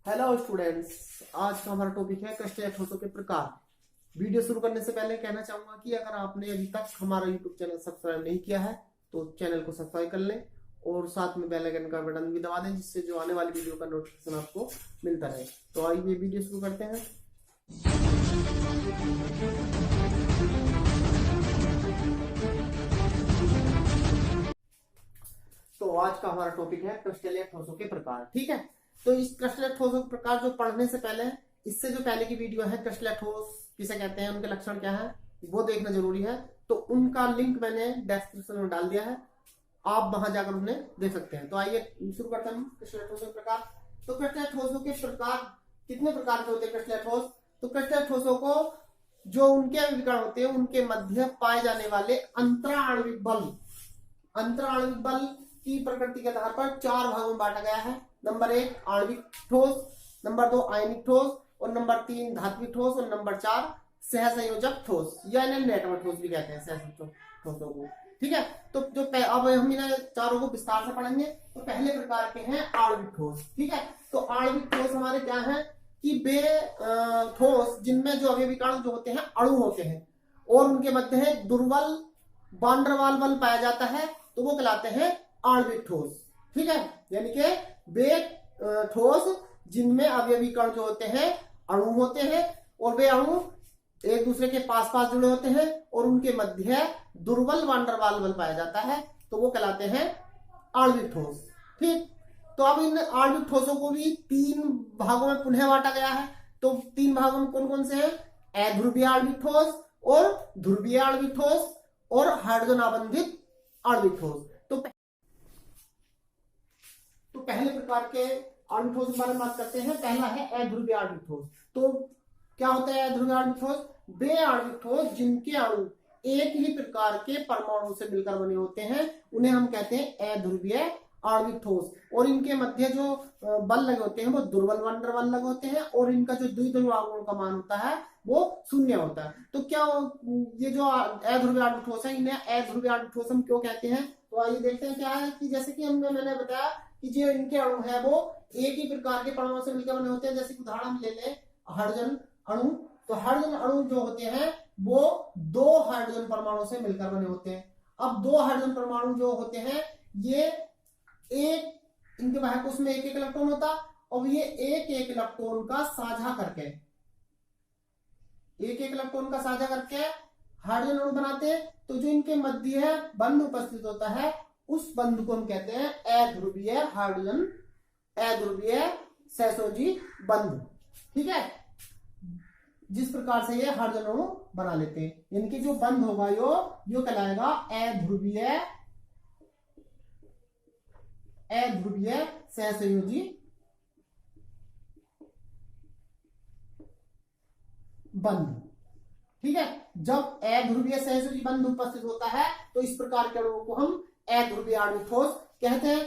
Hello students, आज का हमारा टॉपिक है क्रिस्टलीय ठोसों के प्रकार। वीडियो शुरू करने से पहले कहना चाहूंगा कि अगर आपने अभी तक हमारा यूट्यूब चैनल सब्सक्राइब नहीं किया है तो चैनल को सब्सक्राइब कर लें और साथ में बेल आइकन का बटन भी दबा दें, जिससे जो आने वाली वीडियो का नोटिफिकेशन आपको मिलता रहे। तो आइए वीडियो शुरू करते हैं। तो आज का हमारा टॉपिक है क्रिस्टलीय ठोसों के प्रकार। ठीक है, तो इस क्रिस्टलीय ठोसों के प्रकार जो पढ़ने से पहले, इससे जो पहले की वीडियो है क्रिस्टलीय ठोस किसे कहते हैं, उनके लक्षण क्या है, वो देखना जरूरी है। तो उनका लिंक मैंने डिस्क्रिप्शन में डाल दिया है, आप वहां जाकर उन्हें देख सकते हैं। तो आइए शुरू करते हैं क्रिस्टलीय ठोसों के प्रकार। तो क्रिस्टलीय ठोसों के प्रकार कितने प्रकार के होते हैं क्रिस्टलीय ठोस? तो क्रिस्टलीय ठोसों को जो उनके विकर्ण होते हैं उनके मध्य पाए जाने वाले अंतराण्विक बल की प्रकृति के आधार पर चार भागों में बांटा गया है। नंबर 1 आणविक ठोस, नंबर 2 आयनिक ठोस, और नंबर 3 धात्विक ठोस, और नंबर 4 सहसंयोजक ठोस या नेटवर्क ठोस भी कहते हैं सहसंयोजक ठोसों को। ठीक है, तो जो अब हम इन चारों को विस्तार से पढ़ेंगे। तो पहले प्रकार के हैं आणविक ठोस। ठीक है, तो आणविक ठोस हमारे क्या है कि वे ठोस जिनमें जो अवयवी कण जो होते हैं अणु होते हैं और उनके मध्य है दुर्बल वान डेर वाल बल पाया जाता है, तो वो कहलाते हैं आणविक ठोस। ठीक है, यानी कि वे ठोस जिनमें अवयवी कण जो होते हैं अणु होते हैं और वे अणु एक दूसरे के पास पास जुड़े होते हैं और उनके मध्य दुर्बल वान डेर वाल बल पाया जाता है, तो वो कहलाते हैं आणविक ठोस। ठीक, तो अब इन आणविक ठोसों को भी 3 भागों में पुनः बांटा गया है। तो 3 भागों में कौन कौन से हैं? अध्रुवीय आणविक ठोस और ध्रुवीय आणविक ठोस और हाइड्रोजन आबंधित आणविक ठोस। तो पहले प्रकार के आणविक ठोस के बारे में बात करते हैं। पहला है अध्रुवीय आणविक ठोस। तो क्या होता है अध्रुवीय आणविक ठोस? वे आणविक ठोस जिनके अणु एक ही प्रकार के परमाणु से मिलकर बने होते हैं, उन्हें हम कहते हैं अध्रुवीय आणविक ठोस। और इनके मध्य जो बल लगे होते हैं वो दुर्बल वान डेर वाल लगे होते हैं और इनका जो द्विध्रुव आघूर्ण का मान होता है वो 0 होता है। तो क्या ये जो अध्रुवीय आणविक ठोस है, इन्हें अध्रुवीय आणविक ठोस हम क्यों कहते हैं? तो आइए देखते हैं। क्या है कि जैसे कि मैंने बताया कि जो इनके अणु है वो एक ही प्रकार के परमाणु से मिलकर बने होते हैं। जैसे कि उदाहरण ले लें हाइड्रोजन अणु। तो हाइड्रोजन अणु जो होते हैं वो 2 हाइड्रोजन परमाणु से मिलकर बने होते हैं। अब 2 हाइड्रोजन परमाणु जो होते हैं ये एक इनके बाह्यकोश में एक इलेक्ट्रॉन होता और ये एक इलेक्ट्रॉन का साझा करके हाइड्रोजन अणु बनाते हैं। तो जो इनके मध्य बंध उपस्थित होता है उस बंध को हम कहते हैं अध्रुवीय सहसंयोजी बंध। ठीक है, जिस प्रकार से ये हाइड्रोजन अणु बना लेते हैं, इनकी जो बंध होगा यो कहलाएगा अध्रुवीय सहसंयोजी बंध। ठीक है, जब अध्रुवीय सहसंयोजी बंध उपस्थित होता है तो इस प्रकार के अणुओं को हम अध्रुवीय आणविक ठोस कहते हैं।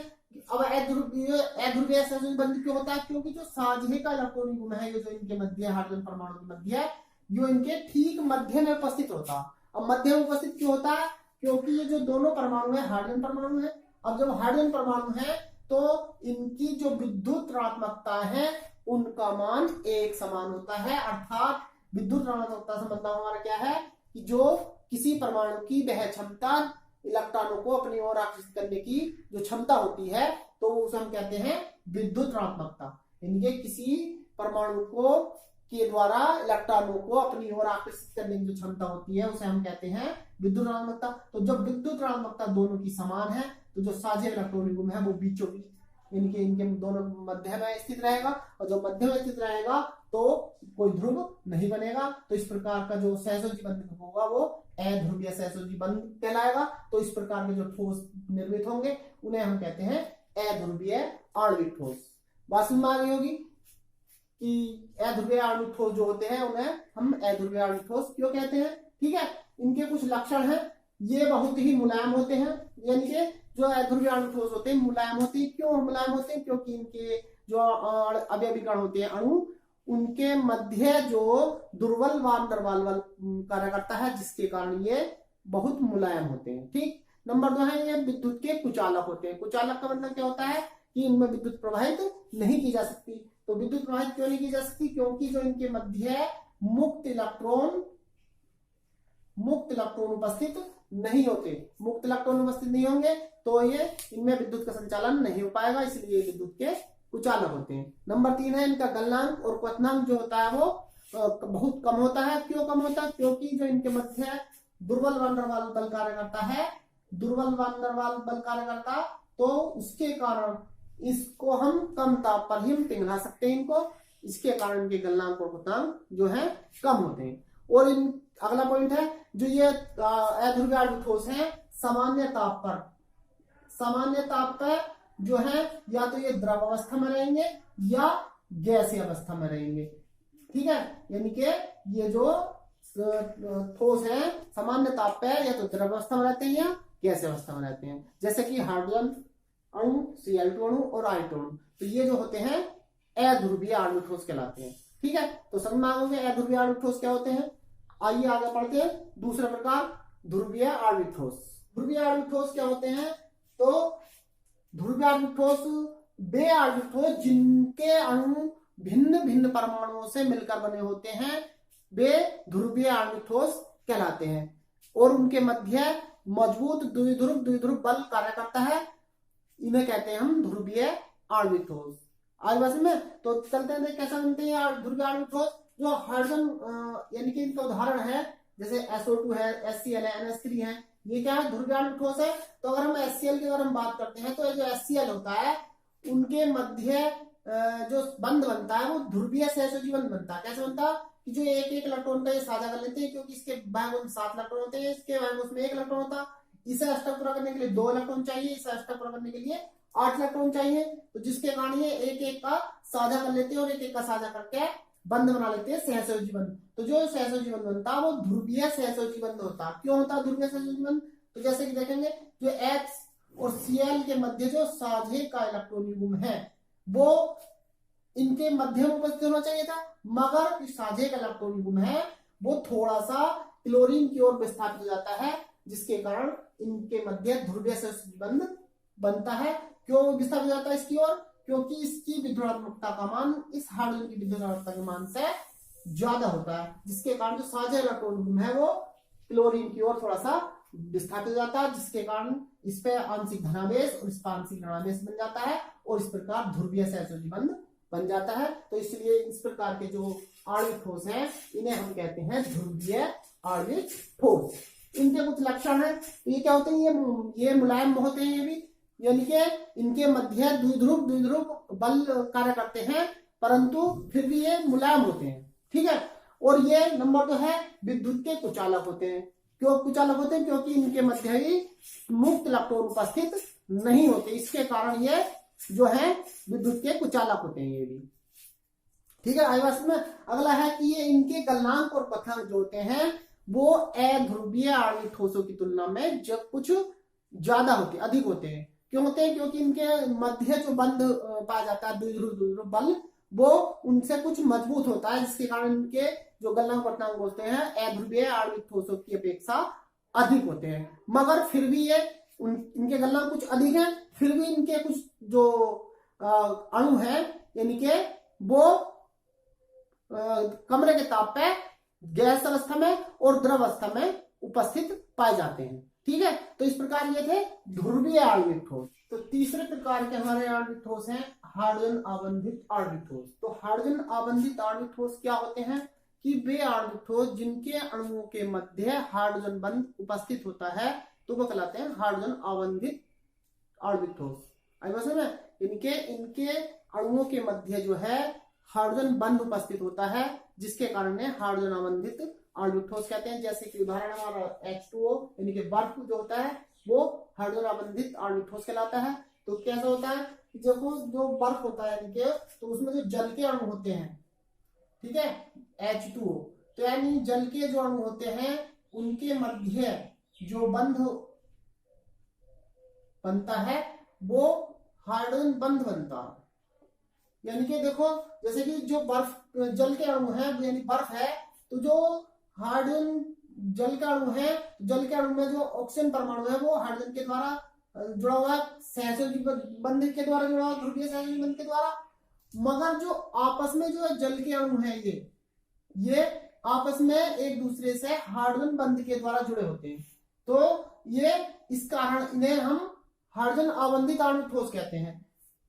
अब अध्रुवीय सहसंयोजी बंध क्यों होता है? क्योंकि जो साझे का इलेक्ट्रॉनिक गुण है, ये जो इनके मध्य हाइड्रोजन परमाणु के मध्य है, यो इनके ठीक मध्य में उपस्थित होता है। अब मध्य में उपस्थित क्यों होता है? क्योंकि ये जो दोनों परमाणु है हाइड्रोजन परमाणु है। अब जब हाइड्रोजन परमाणु है तो इनकी जो विद्युत ऋणात्मकता है उनका मान एक समान होता है। अर्थात विद्युत ऋणात्मकता से मतलब हमारा क्या है कि जो किसी परमाणु की वह क्षमता इलेक्ट्रॉनों को अपनी ओर आकर्षित करने की जो क्षमता होती है, तो उसे हम कहते हैं विद्युत ऋणात्मकता। इनके किसी परमाणु को के द्वारा इलेक्ट्रॉनों को अपनी ओर आकर्षित करने की जो क्षमता होती है उसे हम कहते हैं विद्युत ऋणात्मकता। तो जब विद्युत ऋणात्मकता दोनों की समान है तो जो साझे इलेक्ट्रॉनिक गुण है वो बीचों बीच इनके दोनों मध्य में स्थित रहेगा, और जो मध्य में स्थित रहेगा तो कोई ध्रुव नहीं बनेगा। तो इस प्रकार का जो सहसंयोजी बंध होगा वो अध्रुवीय सहसंयोजी बंध कहलाएगा। तो इस प्रकार के जो ठोस निर्मित होंगे उन्हें हम कहते हैं अध्रुवीय आणविक ठोस। बात समझ में आ गई होगी कि अध्रुवीय आणविक ठोस जो होते हैं उन्हें हम अध्रुवीय आणविक ठोस क्यों कहते हैं। ठीक है, इनके कुछ लक्षण हैं। ये बहुत ही मुलायम होते हैं, यानी कि जो अध्रुवीय आणविक ठोस होते हैं मुलायम होते हैं। क्यों मुलायम होते हैं? क्योंकि इनके जो अवयवी कण होते हैं अणु, उनके मध्य जो दुर्बल वान डेर वाल बल कार्य करता है, जिसके कारण ये बहुत मुलायम होते हैं। ठीक, नंबर 2 है ये विद्युत के कुचालक होते हैं। कुचालक का मतलब क्या होता है कि इनमें विद्युत प्रवाहित नहीं की जा सकती। तो विद्युत प्रवाहित क्यों नहीं की जा सकती? क्योंकि जो इनके मध्य मुक्त इलेक्ट्रॉन उपस्थित नहीं होते। मुक्त इलेक्ट्रॉन उपस्थित नहीं होंगे तो ये इनमें विद्युत का संचालन नहीं हो पाएगा, इसलिए विद्युत के कुचालक होते हैं। नंबर 3 है इनका गलनांक और क्वथनांक जो होता है वो बहुत कम होता है। क्यों कम होता है? क्योंकि जो इनके मध्य दुर्बल वान डेर वाल्स बल कार्य करता है, दुर्बल वान डेर वाल्स बल कार्य करता, तो उसके कारण इसको हम कम ताप पर ही हम पिघला सकते हैं इनको, इसके कारण इनके गलनांक और क्वथनांक जो है कम होते हैं। और इन अगला पॉइंट है जो ये अध्रुवीय आणविक ठोस है सामान्य ताप पर जो है या तो ये द्रव अवस्था में रहेंगे या गैसीय अवस्था में रहेंगे। ठीक है, यानी कि ये जो ठोस है सामान्य ताप पे या तो द्रव अवस्था में रहते हैं या गैसीय अवस्था में रहते हैं, जैसे कि हाइड्रोजन अणु, Cl2 अणु और I2 अणु। तो ये जो होते हैं अध्रुवीय आणविक ठोस कहलाते हैं। ठीक है, तो समझ में आ गए अध्रुवीय आणविक ठोस क्या होते हैं। आइए आगे पढ़ते हैं दूसरा प्रकार, ध्रुवीय आणविक ठोस। ध्रुवीय आणविक ठोस क्या होते हैं? तो ध्रुवीय आणविक ठोस वे आणविक ठोस जिनके अणु भिन्न भिन्न परमाणुओं से मिलकर बने होते हैं, वे ध्रुवीय आणविक ठोस कहलाते हैं। और उनके मध्य मजबूत द्विध्रुव बल कार्य करता है, इन्हें कहते हैं हम ध्रुवीय आणविक ठोस। आज बस में तो चलते हैं कैसा बनते हैं ध्रुवीय आणविक ठोस। जो हाइड्रोजन यानी कि इनका उदाहरण है जैसे SO2 है, HCl है, NH3 है, ये क्या है? ध्रुवीय आणविक ठोस है। तो अगर हम HCl की अगर हम बात करते हैं तो जो HCl होता है उनके मध्य जो बंध बनता है वो ध्रुवीय सहसंयोजी बंध बनता है। कैसे बनता है कि जो एक इलेक्ट्रॉन का ये साझा कर लेते हैं, क्योंकि इसके भागों में 7 इलेक्ट्रॉन होते हैं, इसके भागों में 1 इलेक्ट्रॉन होता है। इसे अष्टक पूरा करने के लिए 2 इलेक्ट्रॉन चाहिए, इसे अष्टक पूरा करने के लिए 8 इलेक्ट्रॉन चाहिए। तो जिसके कारण ये एक एक का साझा कर लेते हैं और एक एक का साझा करके बंध बना लेते हैं, सहसंयोजी बंध। तो जो सहसंयोजी बंध बनता है वो ध्रुवीय सहसंयोजी बंध होता है। क्यों होता है ध्रुवीय सहसंयोजी बंध? तो जैसे कि देखेंगे जो H और Cl के मध्य जो साझे का इलेक्ट्रॉन युग्म है वो इनके मध्य में उपस्थित होना चाहिए था, मगर साझे का इलेक्ट्रॉन युग्म है वो थोड़ा सा क्लोरीन की ओर विस्थापित हो जाता है, जिसके कारण इनके मध्य ध्रुवीय सहसंयोजी बंध बनता है। क्यों विस्थापित हो जाता है इसकी ओर? क्योंकि इसकी विद्युदात्मकता का मान इस हाइड्रोजन की विद्युदात्मकता के मान से ज्यादा होता है, जिसके कारण जो साझा इलेक्ट्रॉन युग्म है वो क्लोरीन की ओर थोड़ा सा विस्थापित हो जाता है, जिसके कारण इस पे आंशिक धनावेश और इस पर आंशिक ऋणावेश बन जाता है और इस प्रकार ध्रुवीय सहसंयोजी बंध बन जाता है। तो इसलिए इस प्रकार के जो आणविक ठोस हैं इन्हें हम कहते हैं ध्रुवीय आणविक ठोस। इनके कुछ लक्षण है, ये क्या होते हैं? ये मुलायम होते हैं, ये भी यानी कि इनके मध्य द्विध्रुव बल कार्य करते हैं, परंतु फिर भी ये मुलायम होते हैं। ठीक है, और ये नंबर 2 है विद्युत के कुचालक होते हैं। क्यों कुचालक होते हैं? क्योंकि इनके मध्य ही मुक्त इलेक्ट्रॉन उपस्थित नहीं होते, इसके कारण ये जो है विद्युत के कुचालक होते हैं ये भी। ठीक है, आइए में अगला है कि ये इनके गलनांक और क्वथनांक जो होते हैं वो अध्रुवीय आणविक ठोसों की तुलना में जब कुछ ज्यादा होते, अधिक होते हैं। क्यों होते हैं? क्योंकि इनके मध्य जो बंध पाया जाता है द्विध्रुव बल वो उनसे कुछ मजबूत होता है, जिसके कारण इनके जो गलनांक क्वथनांक होते हैं अध्रुवीय आणविक ठोसों की अपेक्षा अधिक होते हैं। मगर फिर भी ये इनके गलनांक कुछ अधिक है, फिर भी इनके कुछ जो अणु है यानी कि वो कमरे के ताप पे गैस अवस्था में और द्रव अवस्था में उपस्थित पाए जाते हैं। ठीक है, तो इस प्रकार ये थे ध्रुवीय आणविक ठोस। तो तीसरे प्रकार के हमारे आणविक ठोस हैं हाइड्रोजन आबंधित आणविक ठोस। तो हाइड्रोजन आबंधित आणविक ठोस क्या होते हैं कि वे आणविक ठोस जिनके अणुओं के मध्य हाइड्रोजन बंध उपस्थित होता है तो वो कहलाते हैं हाइड्रोजन आबंधित आणविक ठोस। इनके अणुओं के मध्य जो है हाइड्रोजन बंध उपस्थित होता है, जिसके कारण हाइड्रोजन आबंधित आणविक ठोस कहते हैं। जैसे कि उदाहरण हमारा H2O यानी कि बर्फ जो होता है वो हाइड्रोजन आबंधित आणविक ठोस कहलाता है। तो कैसा होता है कि जो बर्फ होता है यानी कि तो उसमें जो जल के अणु होते हैं, ठीक है, H2O, तो यानी जल के जो अणु होते हैं उनके मध्य जो बंध बनता है वो हाइड्रोजन बंध बनता है। यानी कि देखो जैसे कि जो बर्फ जल के अणु है यानी बर्फ है, तो जो हाइड्रोजन जल का अणु है, जल के अणु में जो ऑक्सीजन परमाणु है वो हाइड्रोजन के द्वारा जुड़ा हुआ है, सहसंयोजी बंध के द्वारा जुड़ा हुआ, ध्रुवीय सहसंयोजी बंध के द्वारा। मगर जो आपस में जो जल के अणु है ये आपस में एक दूसरे से हाइड्रोजन बंध के द्वारा जुड़े होते हैं। तो ये इस कारण इन्हें हम हाइड्रोजन आबंधित आणविक ठोस कहते हैं।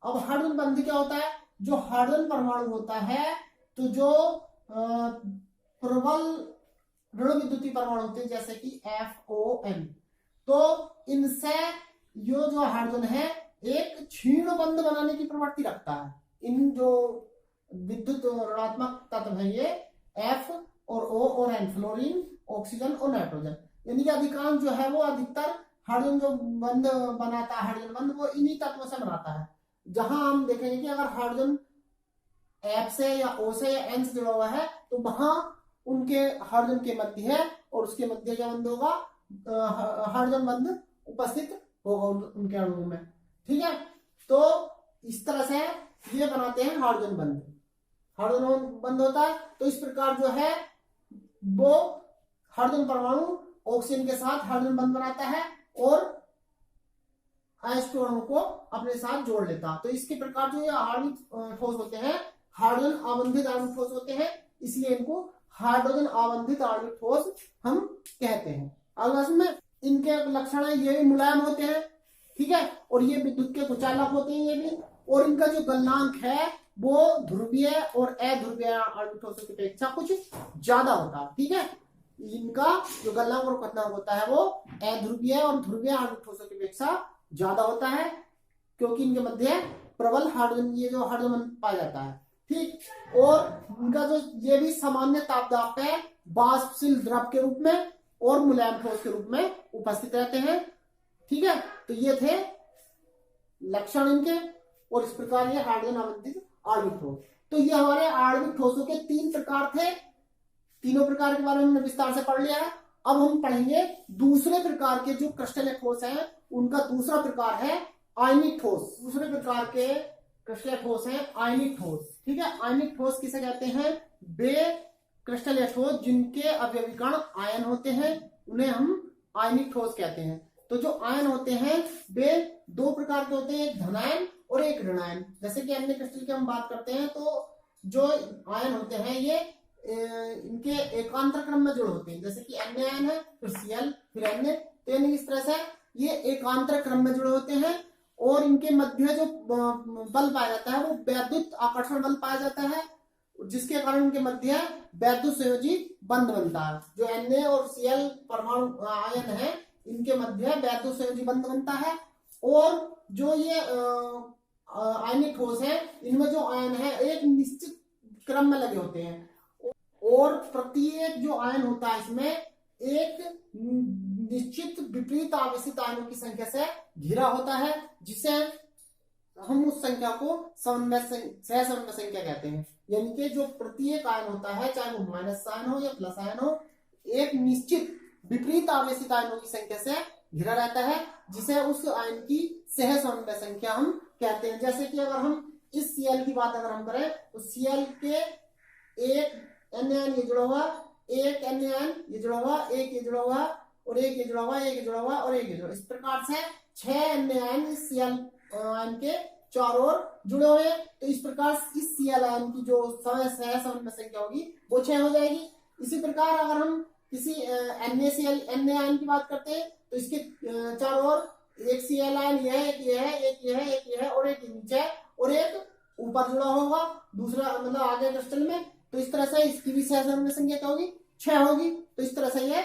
अब हाइड्रोजन बंध क्या होता है? जो हाइड्रोजन परमाणु होता है, तो जो प्रबल ऋण विद्युतीय परमाणु होते हैं जैसे कि FON, तो इनसे यो जो हाइड्रोजन है एक क्षीण बंध बनाने की प्रवृत्ति रखता है। इन जो विद्युत ऋणात्मक तत्व है ये F और O और N, फ्लोरीन, ऑक्सीजन और नाइट्रोजन, यानी कि अधिकांश जो है वो अधिकतर हाइड्रोजन जो बंध बनाता है, हाइड्रोजन बंध वो इन्हीं तत्वों से बनाता है। जहां हम देखेंगे कि अगर हाइड्रोजन F से या O से या N से जुड़ा हुआ है तो वहां उनके हाइड्रोजन के मध्य है और उसके मध्य क्या बंध होगा? हाइड्रोजन बंध उपस्थित होगा उनके अणुओं में। ठीक है, तो इस तरह से ये बनाते हैं हाइड्रोजन बंध। हाइड्रोजन बंध होता है तो इस प्रकार जो है वो हाइड्रोजन परमाणु ऑक्सीजन के साथ हाइड्रोजन बंध बनाता है और H2 अणु को अपने साथ जोड़ लेता है। तो इसके प्रकार जो ये आणविक ठोस होते हैं हाइड्रोजन आबंधित आणविक ठोस होते हैं, इसलिए इनको हाइड्रोजन आबंधित आणविक ठोस हम कहते हैं। अब में इनके लक्षण है, ये भी मुलायम होते हैं, ठीक है, और ये विद्युत के कुचालक होते हैं ये भी, और इनका जो गलनांक है वो ध्रुवीय और अध्रुवीय आणविक ठोसों की अपेक्षा कुछ ज्यादा होता है। ठीक है, इनका जो गलनांक और क्वथनांक होता है वो अध्रुवीय और ध्रुवीय आणविक ठोसों की अपेक्षा ज्यादा होता है, क्योंकि इनके मध्य प्रबल हाइड्रोजन ये जो हाइड्रोजन पाया जाता है। ठीक, और इनका जो ये भी सामान्य तापदाब पे वाष्पशील द्रव के रूप में और मुलायम ठोस के रूप में उपस्थित रहते हैं। ठीक है, तो ये थे लक्षण इनके, और इस प्रकार ये हाइड्रोजन आबंधित आणविक ठोस। तो ये हमारे आणविक ठोसों के 3 प्रकार थे। तीनों प्रकार के बारे में हमने विस्तार से पढ़ लिया है। अब हम पढ़ेंगे दूसरे प्रकार के जो क्रिस्टलीय ठोस हैं, उनका दूसरा प्रकार है आयनिक ठोस। दूसरे प्रकार के क्रिस्टलीय ठोस है आयनिक ठोस। ठीक है, आयनिक ठोस किसे कहते हैं? वे क्रिस्टलीय ठोस जिनके अवयवी कण आयन होते हैं उन्हें हम आयनिक ठोस कहते हैं। तो जो आयन होते हैं वे 2 प्रकार के होते हैं, एक धनायन और एक ऋणायन। जैसे कि अन्य क्रिस्टल की हम बात करते हैं तो जो आयन होते हैं ये इनके एकांतर क्रम में जुड़े होते हैं, जैसे कि Na आयन है, फिर Cl, फिर Na, तो यानी इस तरह से ये एकांतर क्रम में जुड़े होते हैं, और इनके मध्य जो बल पाया जाता है वो वैद्युत आकर्षण बल पाया जाता है, जिसके कारण इनके मध्य वैद्युत संयोजी बंध बनता है। जो Na और Cl परमाणु आयन है इनके मध्य वैद्युत संयोजी बंध बनता है, और जो ये आयनिक ठोस है इनमें जो आयन है एक निश्चित क्रम में लगे होते हैं, और प्रत्येक जो आयन होता है इसमें एक निश्चित विपरीत आवेशित आयनों की संख्या से घिरा होता है, जिसे हम उस संख्या को सहसमन्वय संख्या कहते हैं। यानी कि जो प्रत्येक आयन होता है, चाहे वो माइनस आयन हो या प्लस आयन हो, एक निश्चित विपरीत आवेशित आयनों की संख्या से घिरा रहता है, जिसे उस आयन की सहसमन्वय संख्या हम कहते हैं। जैसे कि अगर हम इस Cl की बात अगर हम करें तो Cl के एक Na आयन ये जुड़ा हुआ, एक Na आयन ये जुड़ा हुआ, एक ये जुड़ा हुआ, और एक ये जुड़ा हुआ, एक ये जुड़ा हुआ, और एक ये जुड़ा, इस प्रकार से 6 Na आयन इस Cl आयन के चारों ओर जुड़े हुए। तो इस प्रकार इस Cl आयन की जो सहसमन्वय संख्या होगी वो 6 हो जाएगी। इसी प्रकार अगर हम किसी Na आयन की बात करते हैं तो इसके चारों ओर एक Cl आयन ये है, एक ये है, एक ये है, एक ये है, और एक नीचे और एक ऊपर जुड़ा होगा दूसरा, मतलब आगे क्रिस्टल में। तो इस तरह से इसकी भी सहसमन्वय संख्या क्या होगी? 6 होगी। तो इस तरह से ये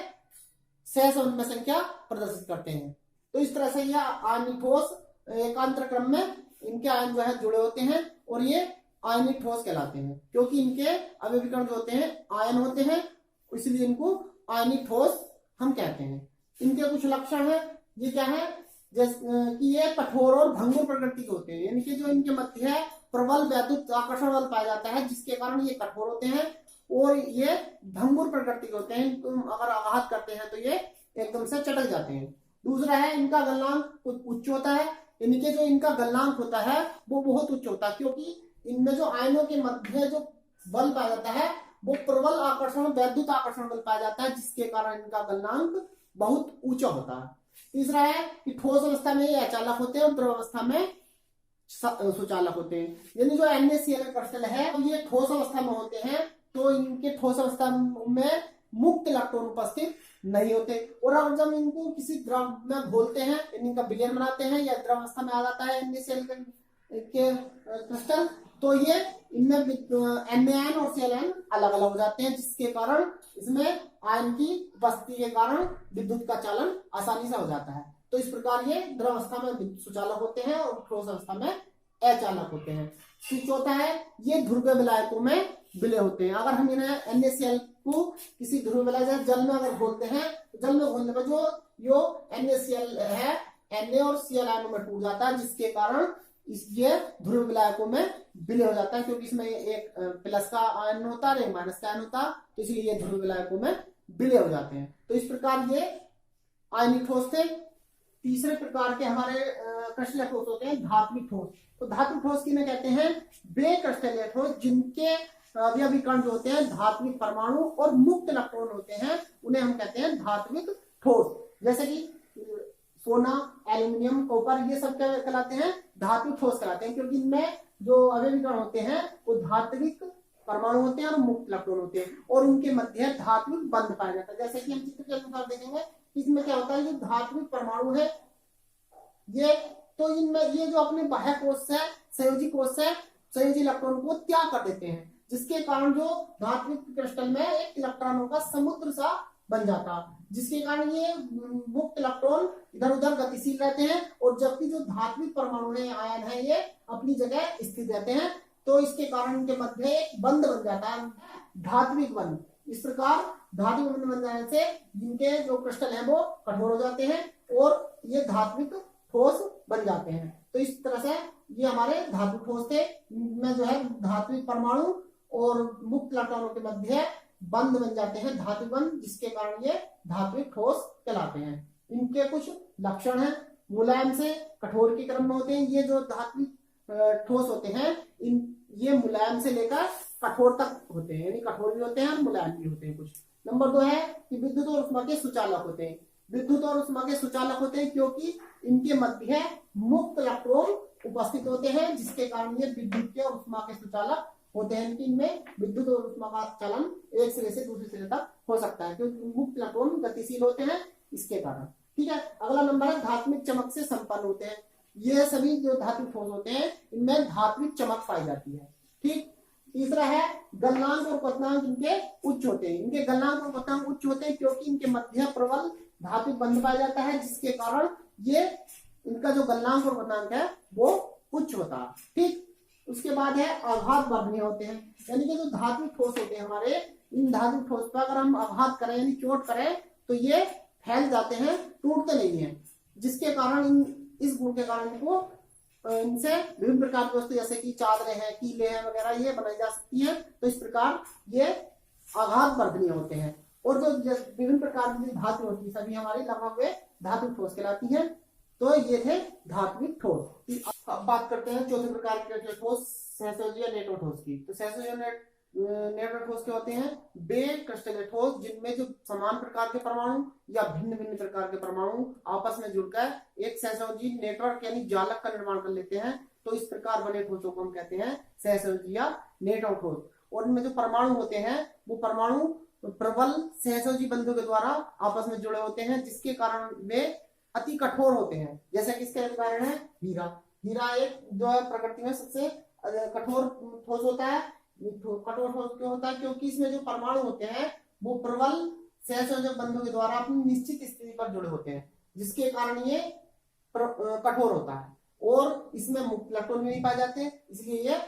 सहसमन्वय संख्या प्रदर्शित करते हैं। तो इस तरह से यह आयनिक ठोस एकांतर क्रम में इनके आयन जो है जुड़े होते हैं, और ये आयनिक ठोस कहलाते हैं, क्योंकि इनके अवयवी कण जो होते हैं आयन होते हैं, इसलिए इनको आयनिक ठोस हम कहते हैं। इनके कुछ लक्षण है, ये क्या है? जैसे कि ये कठोर और भंगुर प्रकृति के होते हैं, यानी कि जो इनके मध्य है प्रबल वैद्युत आकर्षण बल पाया जाता है, जिसके कारण ये कठोर होते हैं, और ये भंगुर प्रकृति के होते हैं। तुम अगर आघात करते हैं तो ये एकदम से चटक जाते हैं। दूसरा है इनका गलनांक उच्च होता है, यानी कि जो इनका गलनांक होता है वो बहुत उच्च होता है, क्योंकि इनमें जो आयनों के मध्य जो बल पाया जाता है वो प्रबल आकर्षण वैद्युत आकर्षण बल पाया जाता है, जिसके कारण इनका गलनांक बहुत ऊंचा होता है। तीसरा है कि ठोस अवस्था में ये अचालक होते हैं और द्रव अवस्था में सुचालक होते हैं। यानी जो NaCl क्रिस्टल है ये ठोस अवस्था में होते हैं, तो इनके ठोस अवस्था में मुक्त इलेक्ट्रॉन उपस्थित नहीं होते। और अगर जब इनको किसी द्रव में घोलते हैं, इनका विलयन बनाते हैं या द्रव अवस्था में आ जाता है NaCl के क्रिस्टल, तो ये इनमें Na और Cl अलग अलग हो जाते हैं, जिसके कारण इसमें आयन की उपस्थिति के कारण विद्युत का चालन आसानी से हो जाता है। तो इस प्रकार ये द्रव अवस्था में सुचालक होते हैं और ठोस अवस्था में अचालक होते हैं। फिर चौथा है ये ध्रुवीय विलायकों में विलय होते हैं। अगर हम इन्हें NaCl को किसी ध्रुवीय विलायक जल में अगर घोलते हैं, तो जल में घोलने पर जो NaCl है Na और Cl आयनों में टूट जाता है, जिसके कारण ये ध्रुवीय विलायकों में विलय हो जाता है, क्योंकि इसमें एक प्लस का आयन होता है, एक माइनस का आयन होता है, तो इसलिए ये ध्रुवीय विलायकों में विलय हो जाते हैं। तो इस प्रकार ये आयनिक ठोस थे। तीसरे प्रकार के हमारे क्रिस्टलीय ठोस होते हैं धात्विक ठोस। तो धात्विक ठोस किन्हें कहते हैं? वे क्रिस्टलीय ठोस जिनके अवयवी कण जो होते हैं धात्विक परमाणु और मुक्त इलेक्ट्रॉन होते हैं, उन्हें हम कहते हैं धात्विक ठोस। जैसे कि सोना, एल्यूमिनियम, कॉपर, ये सब क्या कहलाते हैं? धात्विक ठोस कहलाते हैं, क्योंकि इनमें जो अवयवी कण होते हैं वो धात्विक परमाणु होते हैं और मुक्त इलेक्ट्रॉन होते हैं, और उनके मध्य धात्विक बंध पाया जाता है। जैसे कि हम चित्र के अनुसार देखेंगे, इसमें क्या होता है, जो धात्विक परमाणु है ये, तो इनमें ये जो अपने बाह्य कोश है, संयोजी कोश है, संयोजी इलेक्ट्रॉन को त्याग कर देते हैं, जिसके कारण जो धात्विक क्रिस्टल में एक इलेक्ट्रॉनों का समुद्र सा बन जाता, जिसके कारण ये मुक्त इलेक्ट्रॉन इधर उधर गतिशील रहते हैं, और जबकि जो धात्विक परमाणु है, आयन है, ये अपनी जगह स्थित रहते हैं। तो इसके कारण इनके मध्य एक बंध बन जाता है, धात्विक बंध। इस प्रकार धात्विक बंध बन जाने से इनके जो क्रिस्टल है वो कठोर हो जाते हैं और ये धात्विक ठोस बन जाते हैं। तो इस तरह से ये हमारे धात्विक ठोस थे, इनमें जो है धात्विक परमाणु और मुक्त इलेक्ट्रॉनों के मध्य बंध बन जाते हैं, धात्विक बंध, जिसके कारण ये धात्विक ठोस कहलाते हैं। इनके कुछ लक्षण हैं। मुलायम से कठोर के क्रम में होते हैं। ये जो धात्विक ठोस होते हैं, ये मुलायम से लेकर कठोर तक होते हैं, यानी कठोर भी होते हैं और मुलायम भी होते हैं कुछ। नंबर 2 है कि विद्युत और उष्मा के सुचालक होते हैं। विद्युत और उष्मा के सुचालक होते हैं क्योंकि इनके मध्य मुक्त इलेक्ट्रॉन उपस्थित होते हैं, जिसके कारण ये विद्युत के और उष्मा के सुचालक होते हैं। इनमें विद्युत और उष्मा का चलन एक सिरे से दूसरे सिरे तक हो सकता है, क्योंकि मुक्त इलेक्ट्रॉन गतिशील होते हैं इसके कारण। ठीक है, अगला नंबर है धात्विक चमक से संपन्न होते हैं। ये सभी जो धात्विक ठोस होते हैं इनमें धात्विक चमक पाई जाती है। ठीक। तीसरा है गलनांक और क्वथनांक इनके उच्च होते हैं। इनके गलनांक और क्वथनांक उच्च होते हैं क्योंकि इनके मध्य प्रबल धात्विक बंध पाया जाता है, जिसके कारण ये इनका जो गलनांक और क्वथनांक है वो उच्च होता है। ठीक। उसके बाद है आघात वर्धनीय होते हैं, यानी कि जो धात्विक ठोस होते हैं हमारे, इन धात्विक ठोस पर अगर हम आघात करें यानी चोट करें तो ये फैल जाते हैं, टूटते नहीं है, जिसके कारण इस गुण के कारण इनको इनसे विभिन्न प्रकार की वस्तु जैसे कि चादरें हैं, कीले हैं वगैरह ये बनाई जा सकती है। तो इस प्रकार ये आघात वर्धनीय होते हैं। और जो विभिन्न प्रकार की धातु होती है सभी हमारी लगभग वे धात्विक ठोस कहलाती है। तो ये थे धात्विक ठोस। अब बात करते हैं चौथे प्रकार के ठोस, सहसंयोजी नेटवर्क ठोस की। तो सहसंयोजी नेटवर्क ठोस के होते हैं वे क्रिस्टलीय ठोस जिनमें जो समान प्रकार के परमाणु या भिन्न भिन्न प्रकार के परमाणु आपस में जुड़कर एक सहसंयोजी नेटवर्क यानी जालक का निर्माण कर लेते हैं। तो इस प्रकार बने ठोसों को हम कहते हैं सहसंयोजी या नेटवर्क ठोस। और इनमें जो परमाणु होते हैं वो परमाणु प्रबल सहसंयोजी बंधों के द्वारा आपस में जुड़े होते हैं, जिसके कारण वे अति कठोर होते हैं। जैसे कि इसके उदाहरण है हीरा। हीरा एक जो है प्रकृति में सबसे कठोर ठोस होता है। कठोर ठोस क्यों होता है? क्योंकि इसमें जो परमाणु होते हैं वो प्रबल सहसंयोजक बंधों के द्वारा अपनी निश्चित स्थिति पर जुड़े होते हैं, जिसके कारण ये कठोर होता है। और इसमें मुक्त इलेक्ट्रॉन भी नहीं पाए जाते, इसलिए ये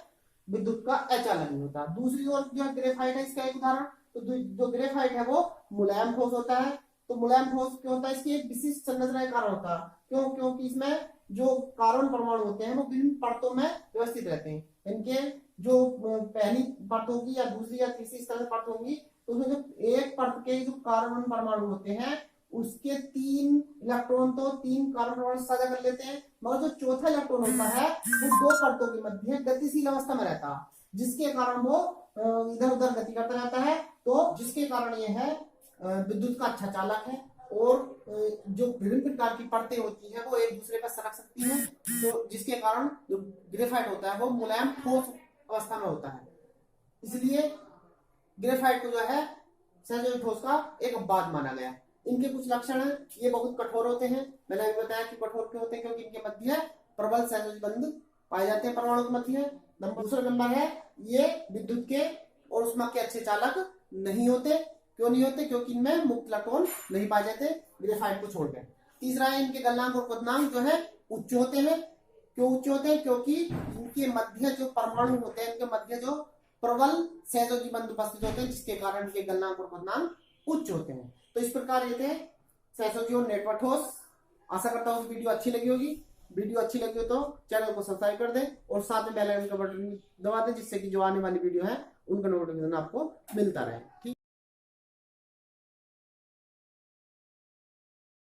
विद्युत का अचालक नहीं होता। दूसरी ओर जो ग्रेफाइट है इसका एक उदाहरण। तो जो ग्रेफाइट है वो मुलायम ठोस होता है। तो मुलायम ठोस क्यों होता है? इसकी एक विशिष्ट संरचना के कारण होता है। क्यों? क्योंकि इसमें जो कार्बन परमाणु होते हैं वो विभिन्न परतों में व्यवस्थित रहते हैं। इनके जो पहली परत होगी या दूसरी या तीसरी इस तरह से परत होगी, तो उसमें जो एक परत के जो कार्बन परमाणु होते हैं उसके 3 इलेक्ट्रॉन तो 3 कार्बन परमाणु साझा कर लेते हैं, मगर जो चौथा इलेक्ट्रॉन होता है वो 2 परतों के मध्य गतिशील अवस्था में रहता है, जिसके कारण वो इधर उधर गति करता रहता है। तो जिसके कारण ये है विद्युत का अच्छा चालक है। और जो विभिन्न प्रकार की परतें होती हैं वो एक दूसरे पर सरक सकती हैं, तो जिसके कारण जो ग्रेफाइट होता है वो मुलायम ठोस अवस्था में होता है। इसलिए ग्रेफाइट को जो है सहजोजी ठोस का एक अपवाद माना गया। इनके कुछ लक्षण हैं, ये बहुत कठोर होते हैं। मैंने अभी बताया कि कठोर क्यों होते हैं, क्योंकि इनके मध्य प्रबल सहजोजी बंध पाए जाते हैं परमाणु के मध्य। दूसरा नंबर है, ये विद्युत के और ऊष्मा के अच्छे चालक नहीं होते। क्यों नहीं होते? क्योंकि इनमें मुक्त इलेक्ट्रॉन नहीं पाए जाते ग्रेफाइट को छोड़कर। तीसरा है, इनके गलनांक और क्वथनांक जो है उच्च होते हैं। क्यों उच्च होते हैं? क्योंकि इनके मध्य जो परमाणु होते हैं, इनके मध्य जो प्रबल सहयोगी बंध उपस्थित होते हैं, जिसके कारण इनके गलनांक और क्वथनांक उच्च होते हैं। तो इस प्रकार ये थे सहयोगी और नेटवर्क ठोस। आशा करता हूँ वीडियो अच्छी लगी होगी। वीडियो अच्छी लगी हो तो चैनल को सब्सक्राइब कर दें और साथ में बेल आइकन का बटन दबा दें, जिससे कि जो आने वाली वीडियो है उनका नोटिफिकेशन आपको मिलता रहे। ठीक।